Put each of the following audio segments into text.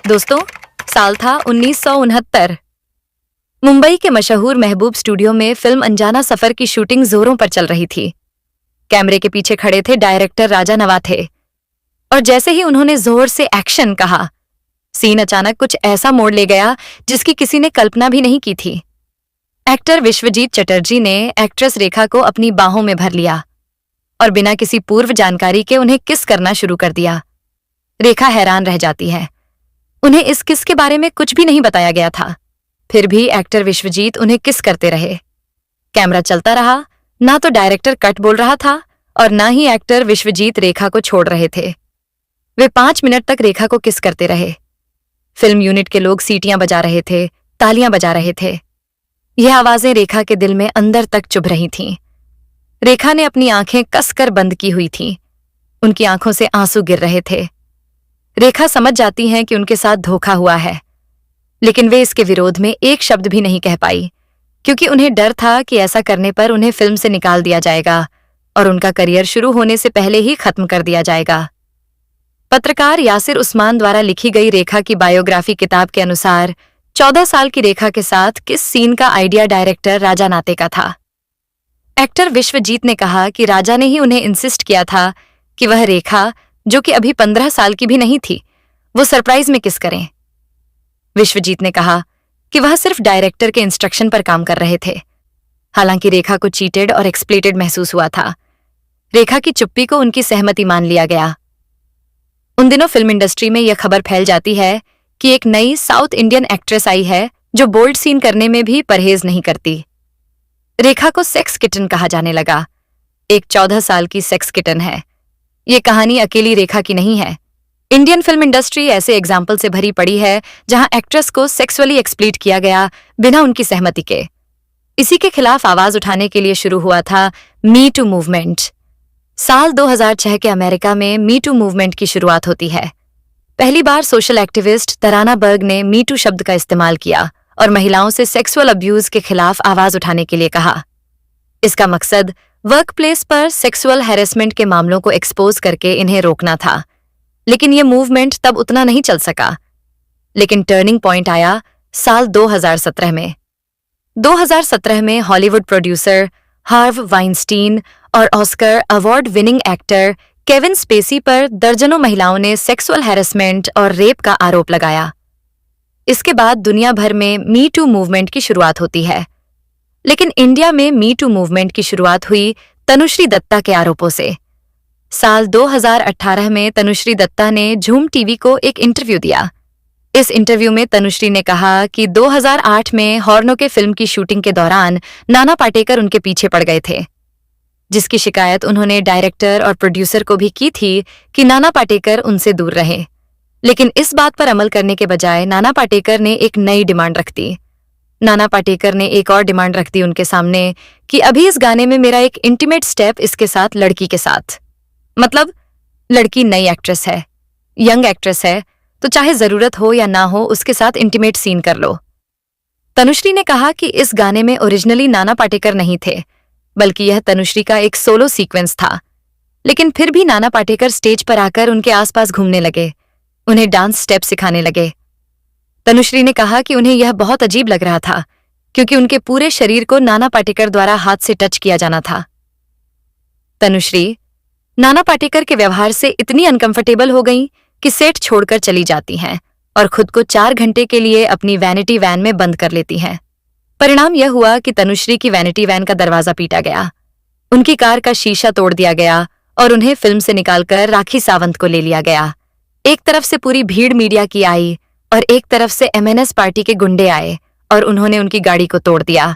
दोस्तों, साल था 1969। मुंबई के मशहूर महबूब स्टूडियो में फिल्म अनजाना सफर की शूटिंग जोरों पर चल रही थी। कैमरे के पीछे खड़े थे डायरेक्टर राजा नवाथे, और जैसे ही उन्होंने जोर से एक्शन कहा, सीन अचानक कुछ ऐसा मोड़ ले गया जिसकी किसी ने कल्पना भी नहीं की थी। एक्टर विश्वजीत चटर्जी ने एक्ट्रेस रेखा को अपनी बाहों में भर लिया और बिना किसी पूर्व जानकारी के उन्हें किस करना शुरू कर दिया। रेखा हैरान रह जाती है। उन्हें इस किस के बारे में कुछ भी नहीं बताया गया था, फिर भी एक्टर विश्वजीत उन्हें किस करते रहे। कैमरा चलता रहा, ना तो डायरेक्टर कट बोल रहा था और ना ही एक्टर विश्वजीत रेखा को छोड़ रहे थे। वे 5 मिनट तक रेखा को किस करते रहे। फिल्म यूनिट के लोग सीटियां बजा रहे थे, तालियां बजा रहे थे। यह आवाजें रेखा के दिल में अंदर तक चुभ रही थीं। रेखा ने अपनी आंखें कसकर बंद की हुई थीं। उनकी आंखों से आंसू गिर रहे थे। रेखा समझ जाती हैं कि उनके साथ धोखा हुआ है, लेकिन वे इसके विरोध में एक शब्द भी नहीं कह पाई, क्योंकि उन्हें डर था कि ऐसा करने पर उन्हें फिल्म से निकाल दिया जाएगा और उनका करियर शुरू होने से पहले ही खत्म कर दिया जाएगा। पत्रकार यासिर उस्मान द्वारा लिखी गई रेखा की बायोग्राफी किताब के अनुसार 14 साल की रेखा के साथ किस सीन का आइडिया डायरेक्टर राजा नाते का था। एक्टर विश्वजीत ने कहा कि राजा ने ही उन्हें इंसिस्ट किया था कि वह रेखा, जो कि अभी 15 साल की भी नहीं थी, वो सरप्राइज में किस करें। विश्वजीत ने कहा कि वह सिर्फ डायरेक्टर के इंस्ट्रक्शन पर काम कर रहे थे। हालांकि रेखा को चीटेड और एक्सप्लेटेड महसूस हुआ था। रेखा की चुप्पी को उनकी सहमति मान लिया गया। उन दिनों फिल्म इंडस्ट्री में यह खबर फैल जाती है कि एक नई साउथ इंडियन एक्ट्रेस आई है जो बोल्ड सीन करने में भी परहेज नहीं करती। रेखा को सेक्स किटन कहा जाने लगा। एक 14 साल की सेक्स किटन है। ये कहानी अकेली रेखा की नहीं है। इंडियन फिल्म इंडस्ट्री ऐसे एग्जाम्पल से भरी पड़ी है जहां एक्ट्रेस को सेक्सुअली एक्सप्लॉइट किया गया बिना उनकी सहमति के। इसी के खिलाफ आवाज उठाने के लिए शुरू हुआ था मी टू मूवमेंट। साल 2006 के अमेरिका में मी टू मूवमेंट की शुरुआत होती है। पहली बार सोशल एक्टिविस्ट तराना बर्ग ने मी टू शब्द का इस्तेमाल किया और महिलाओं से सेक्सुअल अब्यूज के खिलाफ आवाज उठाने के लिए कहा। इसका मकसद वर्क प्लेस पर सेक्सुअल हैरेसमेंट के मामलों को एक्सपोज करके इन्हें रोकना था। लेकिन यह मूवमेंट तब उतना नहीं चल सका। लेकिन टर्निंग पॉइंट आया साल 2017 में। 2017 में हॉलीवुड प्रोड्यूसर हार्व वाइनस्टीन और Oscar award winning actor Kevin Spacey पर दर्जनों महिलाओं ने सेक्सुअल हैरेसमेंट और रेप का आरोप लगाया। इसके बाद दुनिया भर में मी टू मूवमेंट की शुरुआत होती है। लेकिन इंडिया में मी टू मूवमेंट की शुरुआत हुई तनुश्री दत्ता के आरोपों से। साल 2018 में तनुश्री दत्ता ने झूम टीवी को एक इंटरव्यू दिया। इस इंटरव्यू में तनुश्री ने कहा कि 2008 में हॉर्नो के फिल्म की शूटिंग के दौरान नाना पाटेकर उनके पीछे पड़ गए थे, जिसकी शिकायत उन्होंने डायरेक्टर और प्रोड्यूसर को भी की थी कि नाना पाटेकर उनसे दूर रहे। लेकिन इस बात पर अमल करने के बजाय नाना पाटेकर ने एक नई डिमांड रख दी। नाना पाटेकर ने एक और डिमांड रख दी उनके सामने कि अभी इस गाने में मेरा एक इंटीमेट स्टेप इसके साथ, लड़की के साथ। मतलब लड़की नई एक्ट्रेस है, यंग एक्ट्रेस है, तो चाहे जरूरत हो या ना हो उसके साथ इंटीमेट सीन कर लो। तनुश्री ने कहा कि इस गाने में ओरिजिनली नाना पाटेकर नहीं थे, बल्कि यह तनुश्री का एक सोलो सीक्वेंस था। लेकिन फिर भी नाना पाटेकर स्टेज पर आकर उनके आसपास घूमने लगे, उन्हें डांस स्टेप सिखाने लगे। तनुश्री ने कहा कि उन्हें यह बहुत अजीब लग रहा था, क्योंकि उनके पूरे शरीर को नाना पाटेकर द्वारा हाथ से टच किया जाना था। तनुश्री नाना पाटेकर के व्यवहार से इतनी अनकंफर्टेबल हो गईं कि सेट छोड़कर चली जाती हैं और खुद को 4 घंटे के लिए अपनी वैनिटी वैन में बंद कर लेती हैं। परिणाम यह हुआ कि तनुश्री की वैनिटी वैन का दरवाजा पीटा गया, उनकी कार का शीशा तोड़ दिया गया और उन्हें फिल्म से निकालकर राखी सावंत को ले लिया गया। एक तरफ से पूरी भीड़ मीडिया की आई और एक तरफ से MNS पार्टी के गुंडे आए और उन्होंने उनकी गाड़ी को तोड़ दिया।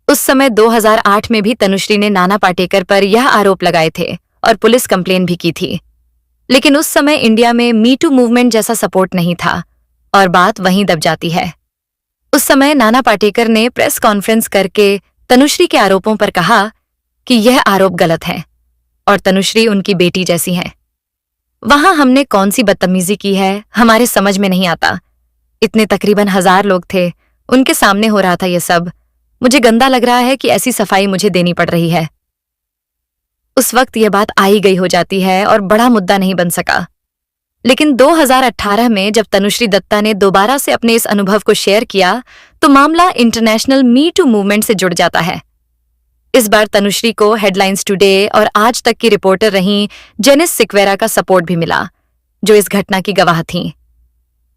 उस समय 2008 में भी तनुश्री ने नाना पाटेकर पर यह आरोप लगाए थे और पुलिस कंप्लेन भी की थी। लेकिन उस समय इंडिया में मी टू मूवमेंट जैसा सपोर्ट नहीं था और बात वहीं दब जाती है। उस समय नाना पाटेकर ने प्रेस कॉन्फ्रेंस करके तनुश्री के आरोपों पर कहा कि यह आरोप गलत है और तनुश्री उनकी बेटी जैसी हैं। वहां हमने कौन सी बदतमीजी की है हमारे समझ में नहीं आता। इतने तकरीबन 1000 लोग थे, उनके सामने हो रहा था ये सब। मुझे गंदा लग रहा है कि ऐसी सफाई मुझे देनी पड़ रही है। उस वक्त यह बात आई गई हो जाती है और बड़ा मुद्दा नहीं बन सका। लेकिन 2018 में जब तनुश्री दत्ता ने दोबारा से अपने इस अनुभव को शेयर किया तो मामला इंटरनेशनल मी टू मूवमेंट से जुड़ जाता है। इस बार तनुश्री को हेडलाइंस टुडे और आज तक की रिपोर्टर रही जेनिस सिक्वेरा का सपोर्ट भी मिला, जो इस घटना की गवाह थीं।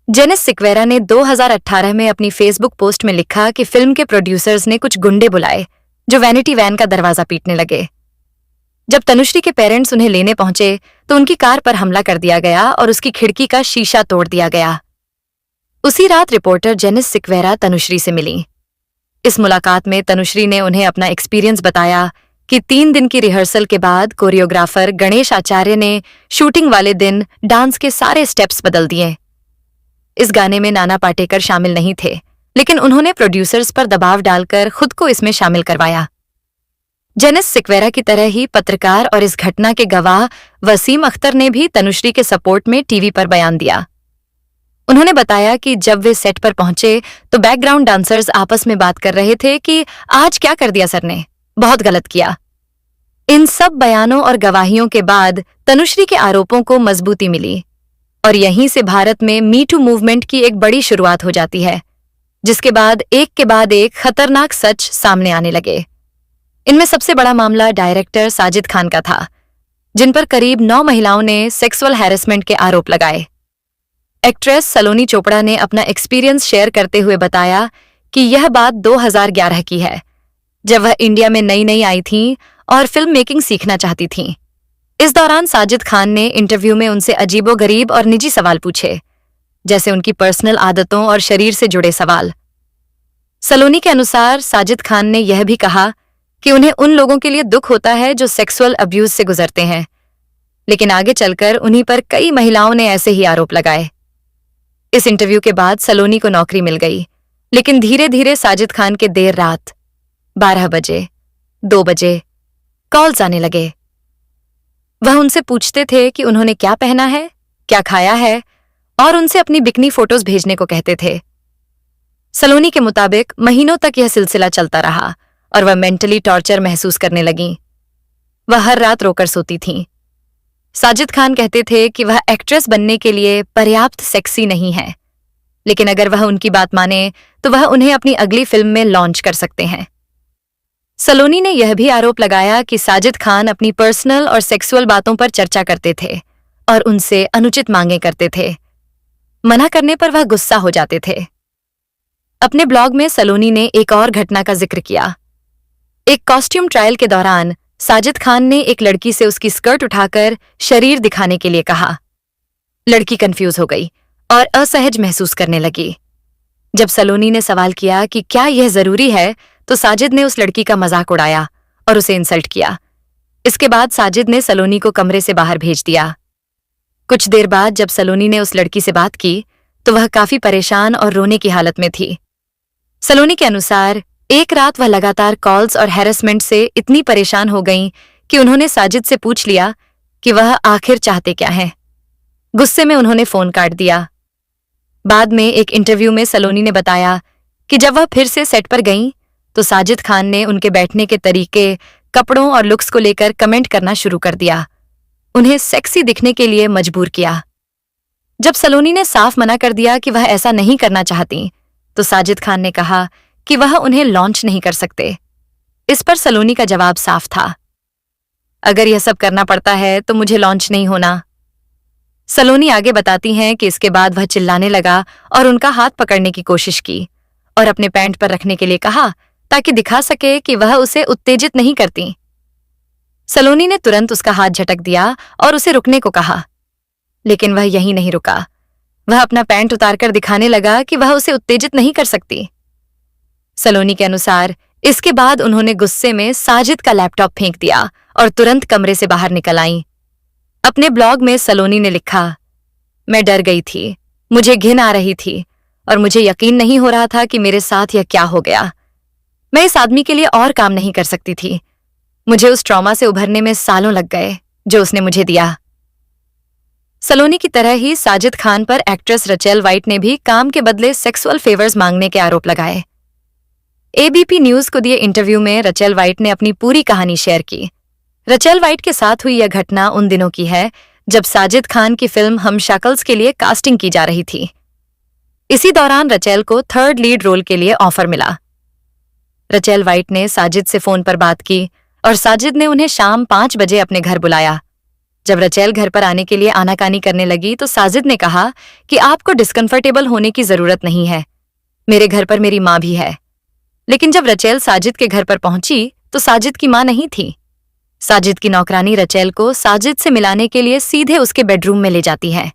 जेनिस सिक्वेरा ने 2018 में अपनी फेसबुक पोस्ट में लिखा कि फिल्म के प्रोड्यूसर्स ने कुछ गुंडे बुलाए जो वैनिटी वैन का दरवाजा पीटने लगे। जब तनुश्री के पेरेंट्स उन्हें लेने पहुंचे तो उनकी कार पर हमला कर दिया गया और उसकी खिड़की का शीशा तोड़ दिया गया। उसी रात रिपोर्टर जेनिस सिक्वेरा तनुश्री से मिली। इस मुलाकात में तनुश्री ने उन्हें अपना एक्सपीरियंस बताया कि 3 दिन की रिहर्सल के बाद कोरियोग्राफर गणेश आचार्य ने शूटिंग वाले दिन डांस के सारे स्टेप्स बदल दिए। इस गाने में नाना पाटेकर शामिल नहीं थे, लेकिन उन्होंने प्रोड्यूसर्स पर दबाव डालकर खुद को इसमें शामिल करवाया। जेनिस सिक्वेरा की तरह ही पत्रकार और इस घटना के गवाह वसीम अख्तर ने भी तनुश्री के सपोर्ट में टीवी पर बयान दिया। उन्होंने बताया कि जब वे सेट पर पहुंचे तो बैकग्राउंड डांसर्स आपस में बात कर रहे थे कि आज क्या कर दिया सर ने, बहुत गलत किया। इन सब बयानों और गवाहियों के बाद तनुश्री के आरोपों को मजबूती मिली और यहीं से भारत में मी टू मूवमेंट की एक बड़ी शुरुआत हो जाती है, जिसके बाद एक खतरनाक सच सामने आने लगे। इनमें सबसे बड़ा मामला डायरेक्टर साजिद खान का था, जिन पर करीब 9 महिलाओं ने सेक्सुअल हैरेसमेंट के आरोप लगाए। एक्ट्रेस सलोनी चोपड़ा ने अपना एक्सपीरियंस शेयर करते हुए बताया कि यह बात 2011 की है, जब वह इंडिया में नई आई थीं और फिल्म मेकिंग सीखना चाहती थीं। इस दौरान साजिद खान ने इंटरव्यू में उनसे अजीबोगरीब और निजी सवाल पूछे, जैसे उनकी पर्सनल आदतों और शरीर से जुड़े सवाल। सलोनी के अनुसार साजिद खान ने यह भी कहा कि उन्हें उन लोगों के लिए दुख होता है जो सेक्सुअल अब्यूज से गुजरते हैं, लेकिन आगे चलकर उन्हीं पर कई महिलाओं ने ऐसे ही आरोप लगाए। इस इंटरव्यू के बाद सलोनी को नौकरी मिल गई, लेकिन धीरे धीरे साजिद खान के देर रात 12 बजे 2 बजे कॉल्स आने लगे। वह उनसे पूछते थे कि उन्होंने क्या पहना है, क्या खाया है और उनसे अपनी बिकनी फोटोज भेजने को कहते थे। सलोनी के मुताबिक महीनों तक यह सिलसिला चलता रहा और वह मेंटली टॉर्चर महसूस करने लगीं। वह हर रात रोकर सोती थीं। साजिद खान कहते थे कि वह एक्ट्रेस बनने के लिए पर्याप्त सेक्सी नहीं है, लेकिन अगर वह उनकी बात माने तो वह उन्हें अपनी अगली फिल्म में लॉन्च कर सकते हैं। सलोनी ने यह भी आरोप लगाया कि साजिद खान अपनी पर्सनल और सेक्सुअल बातों पर चर्चा करते थे और उनसे अनुचित मांगे करते थे। मना करने पर वह गुस्सा हो जाते थे। अपने ब्लॉग में सलोनी ने एक और घटना का जिक्र किया। एक कॉस्ट्यूम ट्रायल के दौरान साजिद खान ने एक लड़की से उसकी स्कर्ट उठाकर शरीर दिखाने के लिए कहा। लड़की कंफ्यूज हो गई और असहज महसूस करने लगी। जब सलोनी ने सवाल किया कि क्या यह जरूरी है, तो साजिद ने उस लड़की का मजाक उड़ाया और उसे इंसल्ट किया। इसके बाद साजिद ने सलोनी को कमरे से बाहर भेज दिया। कुछ देर बाद जब सलोनी ने उस लड़की से बात की तो वह काफी परेशान और रोने की हालत में थी। सलोनी के अनुसार एक रात वह लगातार कॉल्स और हैरेसमेंट से इतनी परेशान हो गईं कि उन्होंने साजिद से पूछ लिया कि वह आखिर चाहते क्या हैं। गुस्से में उन्होंने फोन काट दिया। बाद में एक इंटरव्यू में सलोनी ने बताया कि जब वह फिर से सेट पर गईं तो साजिद खान ने उनके बैठने के तरीके, कपड़ों और लुक्स को लेकर कमेंट करना शुरू कर दिया, उन्हें सेक्सी दिखने के लिए मजबूर किया। जब सलोनी ने साफ मना कर दिया कि वह ऐसा नहीं करना चाहती, तो साजिद खान ने कहा कि वह उन्हें लॉन्च नहीं कर सकते। इस पर सलोनी का जवाब साफ था, अगर यह सब करना पड़ता है तो मुझे लॉन्च नहीं होना। सलोनी आगे बताती हैं कि इसके बाद वह चिल्लाने लगा और उनका हाथ पकड़ने की कोशिश की और अपने पैंट पर रखने के लिए कहा ताकि दिखा सके कि वह उसे उत्तेजित नहीं करती। सलोनी ने तुरंत उसका हाथ झटक दिया और उसे रुकने को कहा, लेकिन वह यहीं नहीं रुका। वह अपना पैंट उतारकर दिखाने लगा कि वह उसे उत्तेजित नहीं कर सकती। सलोनी के अनुसार इसके बाद उन्होंने गुस्से में साजिद का लैपटॉप फेंक दिया और तुरंत कमरे से बाहर निकल आईं। अपने ब्लॉग में सलोनी ने लिखा, मैं डर गई थी, मुझे घिन आ रही थी और मुझे यकीन नहीं हो रहा था कि मेरे साथ यह क्या हो गया। मैं इस आदमी के लिए और काम नहीं कर सकती थी। मुझे उस ट्रॉमा से उभरने में सालों लग गए जो उसने मुझे दिया। सलोनी की तरह ही साजिद खान पर एक्ट्रेस रचेल वाइट ने भी काम के बदले सेक्सुअल फेवर्स मांगने के आरोप लगाए। एबीपी न्यूज को दिए इंटरव्यू में रचेल वाइट ने अपनी पूरी कहानी शेयर की। रचेल वाइट के साथ हुई यह घटना उन दिनों की है जब साजिद खान की फिल्म हम शक्ल्स के लिए कास्टिंग की जा रही थी। इसी दौरान रचेल को थर्ड लीड रोल के लिए ऑफर मिला। रचेल वाइट ने साजिद से फोन पर बात की और साजिद ने उन्हें शाम 5 बजे अपने घर बुलाया। जब रचेल घर पर आने के लिए आनाकानी करने लगी तो साजिद ने कहा कि आपको डिस्कंफर्टेबल होने की जरूरत नहीं है, मेरे घर पर मेरी माँ भी है। लेकिन जब रचेल साजिद के घर पर पहुंची तो साजिद की माँ नहीं थी। साजिद की नौकरानी रचेल को साजिद से मिलाने के लिए सीधे उसके बेडरूम में ले जाती है।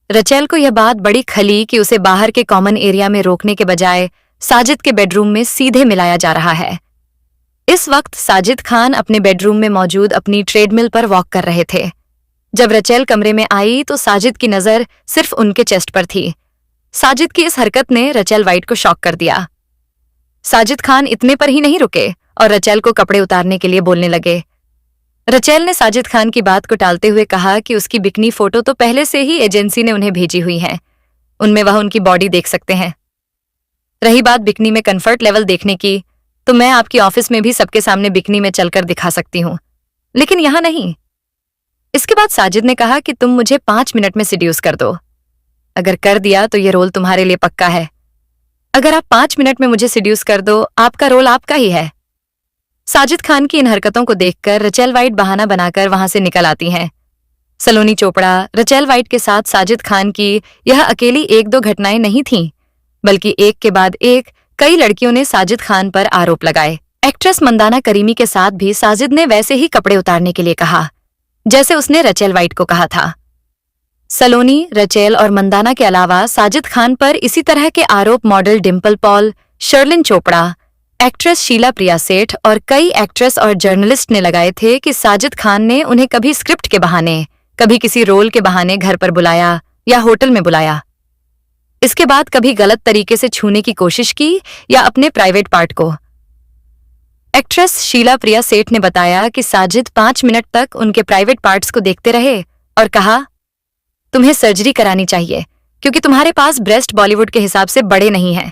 रचेल को यह बात बड़ी खली कि उसे बाहर के कॉमन एरिया में रोकने के बजाय साजिद के बेडरूम में सीधे मिलाया जा रहा है। इस वक्त साजिद खान अपने बेडरूम में मौजूद अपनी ट्रेडमिल पर वॉक कर रहे थे। जब रचेल कमरे में आई तो साजिद की नजर सिर्फ उनके चेस्ट पर थी। साजिद की इस हरकत ने रचेल वाइट को शॉक कर दिया। साजिद खान इतने पर ही नहीं रुके और रचेल को कपड़े उतारने के लिए बोलने लगे। रचेल ने साजिद खान की बात को टालते हुए कहा कि उसकी बिकनी फोटो तो पहले से ही एजेंसी ने उन्हें भेजी हुई है, उनमें वह उनकी बॉडी देख सकते हैं। रही बात बिकनी में कंफर्ट लेवल देखने की, तो मैं आपकी ऑफिस में भी सबके सामने बिकनी में चलकर दिखा सकती हूं, लेकिन यहां नहीं। इसके बाद साजिद ने कहा कि तुम मुझे 5 मिनट में सिड्यूस कर दो। अगर कर दिया तो ये रोल तुम्हारे लिए पक्का है। अगर आप 5 मिनट में मुझे सिड्यूस कर दो, आपका रोल आपका ही है। साजिद खान की इन हरकतों को देखकर रचेल वाइट बहाना बनाकर वहां से निकल आती हैं। सलोनी चोपड़ा, रचेल वाइट के साथ साजिद खान की यह अकेली 1-2 घटनाएं नहीं थीं, बल्कि एक के बाद एक कई लड़कियों ने साजिद खान पर आरोप लगाए। एक्ट्रेस मंदाना करीमी के साथ भी साजिद ने वैसे ही कपड़े उतारने के लिए कहा, जैसे उसने रचेल वाइट को कहा था। सलोनी, रचेल और मंदाना के अलावा साजिद खान पर इसी तरह के आरोप मॉडल डिम्पल पॉल, शर्लिन चोपड़ा, एक्ट्रेस शीला प्रिया सेठ और कई एक्ट्रेस और जर्नलिस्ट ने लगाए थे कि साजिद खान ने उन्हें कभी स्क्रिप्ट के बहाने, कभी किसी रोल के बहाने घर पर बुलाया या होटल में बुलाया। इसके बाद कभी गलत तरीके से छूने की कोशिश की या अपने प्राइवेट पार्ट को। एक्ट्रेस शीला प्रिया सेठ ने बताया कि साजिद 5 मिनट तक उनके प्राइवेट पार्ट्स को देखते रहे और कहा, तुम्हें सर्जरी करानी चाहिए क्योंकि तुम्हारे पास ब्रेस्ट बॉलीवुड के हिसाब से बड़े नहीं हैं।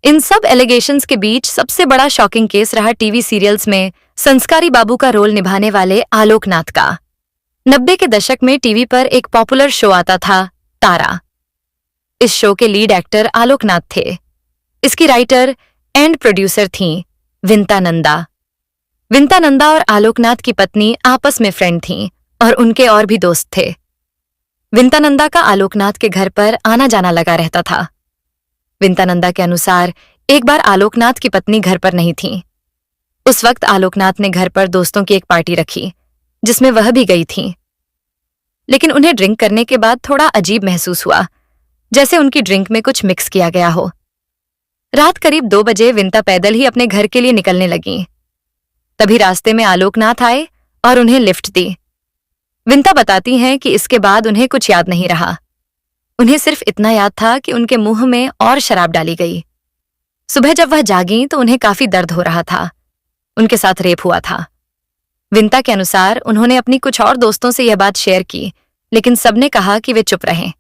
इन सब एलिगेशंस के बीच सबसे बड़ा शॉकिंग केस रहा टीवी सीरियल्स में संस्कारी बाबू का रोल निभाने वाले आलोक नाथ का। 90 के दशक में टीवी पर एक पॉपुलर शो आता था, तारा। इस शो के लीड एक्टर आलोक नाथ थे। इसकी राइटर एंड प्रोड्यूसर थीं विंता नंदा। विंता नंदा और आलोक नाथ की पत्नी आपस में फ्रेंड थीं और उनके और भी दोस्त थे। विंता नंदा का आलोक नाथ के घर पर आना जाना लगा रहता था। विंता नंदा के अनुसार एक बार आलोक नाथ की पत्नी घर पर नहीं थी। उस वक्त आलोक नाथ ने घर पर दोस्तों की एक पार्टी रखी जिसमें वह भी गई थी, लेकिन उन्हें ड्रिंक करने के बाद थोड़ा अजीब महसूस हुआ, जैसे उनकी ड्रिंक में कुछ मिक्स किया गया हो। रात करीब 2 बजे विंता पैदल ही अपने घर के लिए निकलने लगी। तभी रास्ते में आलोक नाथ आए और उन्हें लिफ्ट दी। विंता बताती हैं कि इसके बाद उन्हें कुछ याद नहीं रहा। उन्हें सिर्फ इतना याद था कि उनके मुंह में और शराब डाली गई। सुबह जब वह जागीं तो उन्हें काफी दर्द हो रहा था। उनके साथ रेप हुआ था। विंता के अनुसार उन्होंने अपनी कुछ और दोस्तों से यह बात शेयर की, लेकिन सबने कहा कि वे चुप रहें।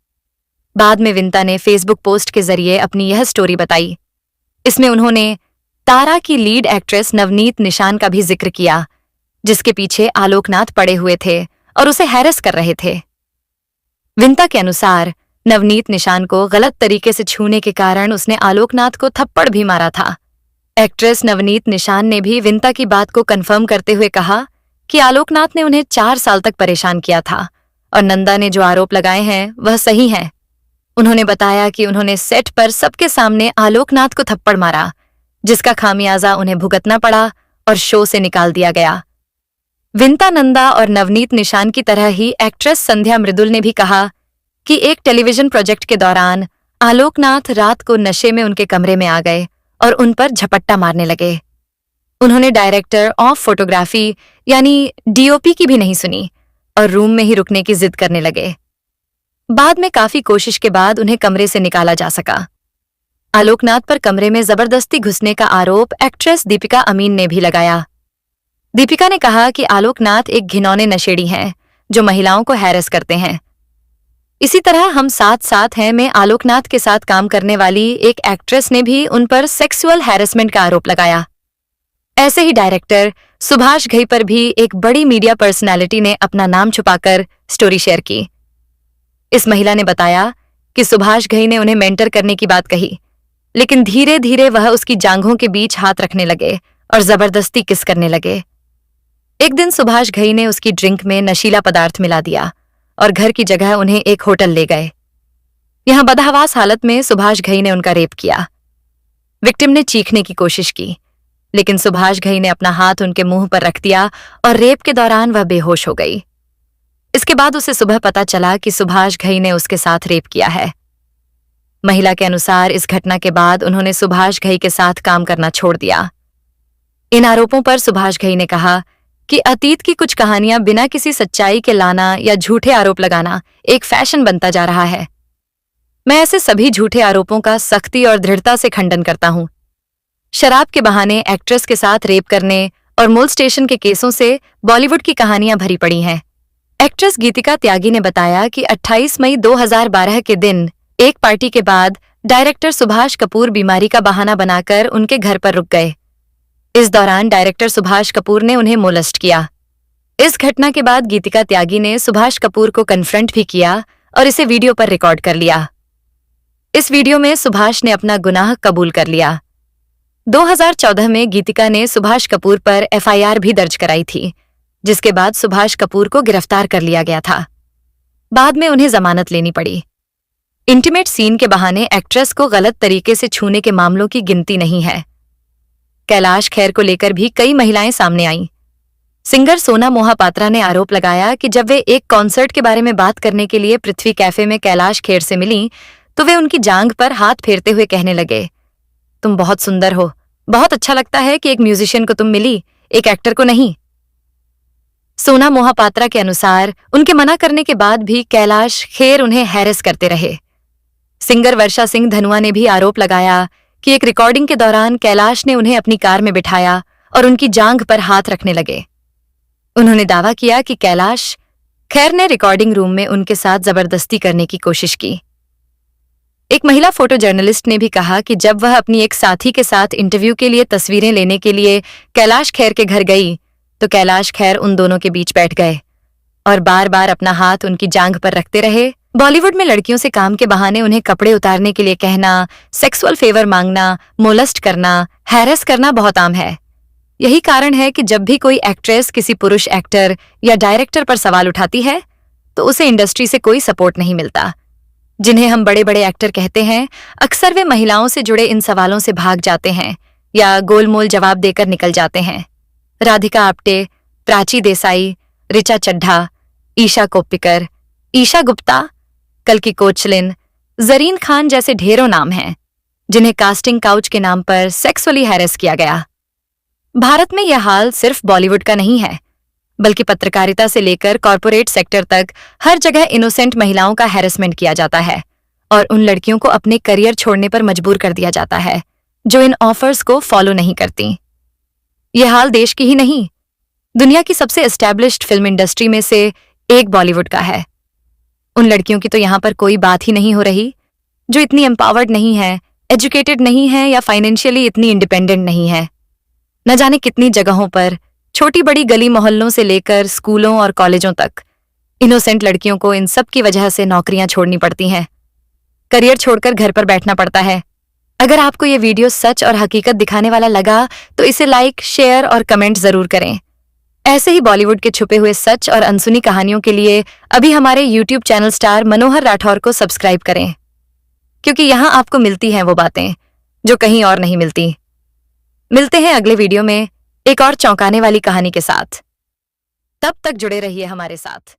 बाद में विंता ने फेसबुक पोस्ट के जरिए अपनी यह स्टोरी बताई। इसमें उन्होंने तारा की लीड एक्ट्रेस नवनीत निशान का भी जिक्र किया, जिसके पीछे आलोक नाथ पड़े हुए थे और उसे हैरेस कर रहे थे। विंता के अनुसार नवनीत निशान को गलत तरीके से छूने के कारण उसने आलोक नाथ को थप्पड़ भी मारा था। एक्ट्रेस नवनीत निशान ने भी विंता की बात को कंफर्म करते हुए कहा कि आलोक नाथ ने उन्हें 4 साल तक परेशान किया था और नंदा ने जो आरोप लगाए हैं वह सही हैं। उन्होंने बताया कि उन्होंने सेट पर सबके सामने आलोक नाथ को थप्पड़ मारा, जिसका खामियाजा उन्हें भुगतना पड़ा और शो से निकाल दिया गया। विंता नंदा और नवनीत निशान की तरह ही एक्ट्रेस संध्या मृदुल ने भी कहा कि एक टेलीविजन प्रोजेक्ट के दौरान आलोक नाथ रात को नशे में उनके कमरे में आ गए और उन पर झपट्टा मारने लगे। उन्होंने डायरेक्टर ऑफ फोटोग्राफी यानी डीओपी की भी नहीं सुनी और रूम में ही रुकने की जिद करने लगे। बाद में काफी कोशिश के बाद उन्हें कमरे से निकाला जा सका। आलोक नाथ पर कमरे में जबरदस्ती घुसने का आरोप एक्ट्रेस दीपिका अमीन ने भी लगाया। दीपिका ने कहा कि आलोक नाथ एक घिनौने नशेड़ी हैं जो महिलाओं को हैरेस करते हैं। इसी तरह हम साथ साथ हैं में आलोक नाथ के साथ काम करने वाली एक एक्ट्रेस ने भी उन पर सेक्सुअल हैरेसमेंट का आरोप लगाया। ऐसे ही डायरेक्टर सुभाष घई पर भी एक बड़ी मीडिया पर्सनालिटी ने अपना नाम छुपाकर स्टोरी शेयर की। इस महिला ने बताया कि सुभाष घई ने उन्हें मेंटर करने की बात कही, लेकिन धीरे धीरे वह उसकी जांघों के बीच हाथ रखने लगे और जबरदस्ती किस करने लगे। एक दिन सुभाष घई ने उसकी ड्रिंक में नशीला पदार्थ मिला दिया और घर की जगह उन्हें एक होटल ले गए। यहां बदहवास हालत में सुभाष घई ने उनका रेप किया। विक्टिम ने चीखने की कोशिश की, लेकिन सुभाष घई ने अपना हाथ उनके मुंह पर रख दिया और रेप के दौरान वह बेहोश हो गई। इसके बाद उसे सुबह पता चला कि सुभाष घई ने उसके साथ रेप किया है। महिला के अनुसार इस घटना के बाद उन्होंने सुभाष घई के साथ काम करना छोड़ दिया। इन आरोपों पर सुभाष घई ने कहा कि अतीत की कुछ कहानियां बिना किसी सच्चाई के लाना या झूठे आरोप लगाना एक फैशन बनता जा रहा है। मैं ऐसे सभी झूठे आरोपों का सख्ती और दृढ़ता से खंडन करता हूं। शराब के बहाने एक्ट्रेस के साथ रेप करने और मोलस्टेशन के केसों से बॉलीवुड की कहानियां भरी पड़ी हैं। एक्ट्रेस गीतिका त्यागी ने बताया कि 28 मई 2012 के दिन एक पार्टी के बाद डायरेक्टर सुभाष कपूर बीमारी का बहाना बनाकर उनके घर पर रुक गए। इस दौरान डायरेक्टर सुभाष कपूर ने उन्हें मोलेस्ट किया। इस घटना के बाद गीतिका त्यागी ने सुभाष कपूर को कन्फ्रंट भी किया और इसे वीडियो पर रिकॉर्ड कर लिया। इस वीडियो में सुभाष ने अपना गुनाह कबूल कर लिया। 2014 में गीतिका ने सुभाष कपूर पर एफआईआर भी दर्ज कराई थी, जिसके बाद सुभाष कपूर को गिरफ्तार कर लिया गया था। बाद में उन्हें जमानत लेनी पड़ी। इंटीमेट सीन के बहाने एक्ट्रेस को गलत तरीके से छूने के मामलों की गिनती नहीं है। कैलाश खेर को लेकर भी कई महिलाएं सामने आईं। सिंगर सोना मोहापात्रा ने आरोप लगाया कि जब वे एक कॉन्सर्ट के बारे में बात करने के लिए पृथ्वी कैफे में कैलाश खेर से मिलीं, तो वे उनकी जांघ पर हाथ फेरते हुए कहने लगे, तुम बहुत सुंदर हो, बहुत अच्छा लगता है कि एक म्यूजिशियन को तुम मिली, एक एक्टर को नहीं। सोना मोहापात्रा के अनुसार उनके मना करने के बाद भी कैलाश खेर उन्हें हैरेस करते रहे। सिंगर वर्षा सिंह धनुआ ने भी आरोप लगाया कि एक रिकॉर्डिंग के दौरान कैलाश ने उन्हें अपनी कार में बिठाया और उनकी जांघ पर हाथ रखने लगे। उन्होंने दावा किया कि कैलाश खेर ने रिकॉर्डिंग रूम में उनके साथ जबरदस्ती करने की कोशिश की। एक महिला फोटो जर्नलिस्ट ने भी कहा कि जब वह अपनी एक साथी के साथ इंटरव्यू के लिए तस्वीरें लेने के लिए कैलाश खेर के घर गई, तो कैलाश खेर उन दोनों के बीच बैठ गए और बार बार अपना हाथ उनकी जांघ पर रखते रहे। बॉलीवुड में लड़कियों से काम के बहाने उन्हें कपड़े उतारने के लिए कहना, सेक्सुअल फेवर मांगना, मोलस्ट करना, हैरेस करना बहुत आम है। यही कारण है कि जब भी कोई एक्ट्रेस किसी पुरुष एक्टर या डायरेक्टर पर सवाल उठाती है, तो उसे इंडस्ट्री से कोई सपोर्ट नहीं मिलता। जिन्हें हम बड़े बड़े एक्टर कहते हैं, अक्सर वे महिलाओं से जुड़े इन सवालों से भाग जाते हैं या गोलमोल जवाब देकर निकल जाते हैं। राधिका आप्टे, प्राची देसाई, ऋचा चड्ढा, ईशा कोप्पिकर, ईशा गुप्ता, कल्कि कोचलिन, जरीन खान जैसे ढेरों नाम हैं, जिन्हें कास्टिंग काउच के नाम पर सेक्सुअली हैरेस किया गया। भारत में यह हाल सिर्फ बॉलीवुड का नहीं है, बल्कि पत्रकारिता से लेकर कॉरपोरेट सेक्टर तक हर जगह इनोसेंट महिलाओं का हैरेसमेंट किया जाता है और उन लड़कियों को अपने करियर छोड़ने पर मजबूर कर दिया जाता है जो इन ऑफर्स को फॉलो नहीं करती। यह हाल देश की ही नहीं, दुनिया की सबसे एस्टैब्लिश्ड फिल्म इंडस्ट्री में से एक बॉलीवुड का है। उन लड़कियों की तो यहां पर कोई बात ही नहीं हो रही जो इतनी एम्पावर्ड नहीं है, एजुकेटेड नहीं है या फाइनेंशियली इतनी इंडिपेंडेंट नहीं है। न जाने कितनी जगहों पर, छोटी बड़ी गली मोहल्लों से लेकर स्कूलों और कॉलेजों तक, इनोसेंट लड़कियों को इन सब की वजह से नौकरियां छोड़नी पड़ती हैं, करियर छोड़कर घर पर बैठना पड़ता है। अगर आपको ये वीडियो सच और हकीकत दिखाने वाला लगा तो इसे लाइक, शेयर और कमेंट जरूर करें। ऐसे ही बॉलीवुड के छुपे हुए सच और अनसुनी कहानियों के लिए अभी हमारे YouTube चैनल स्टार मनोहर राठौर को सब्सक्राइब करें, क्योंकि यहां आपको मिलती हैं वो बातें जो कहीं और नहीं मिलती। मिलते हैं अगले वीडियो में एक और चौंकाने वाली कहानी के साथ। तब तक जुड़े रहिए हमारे साथ।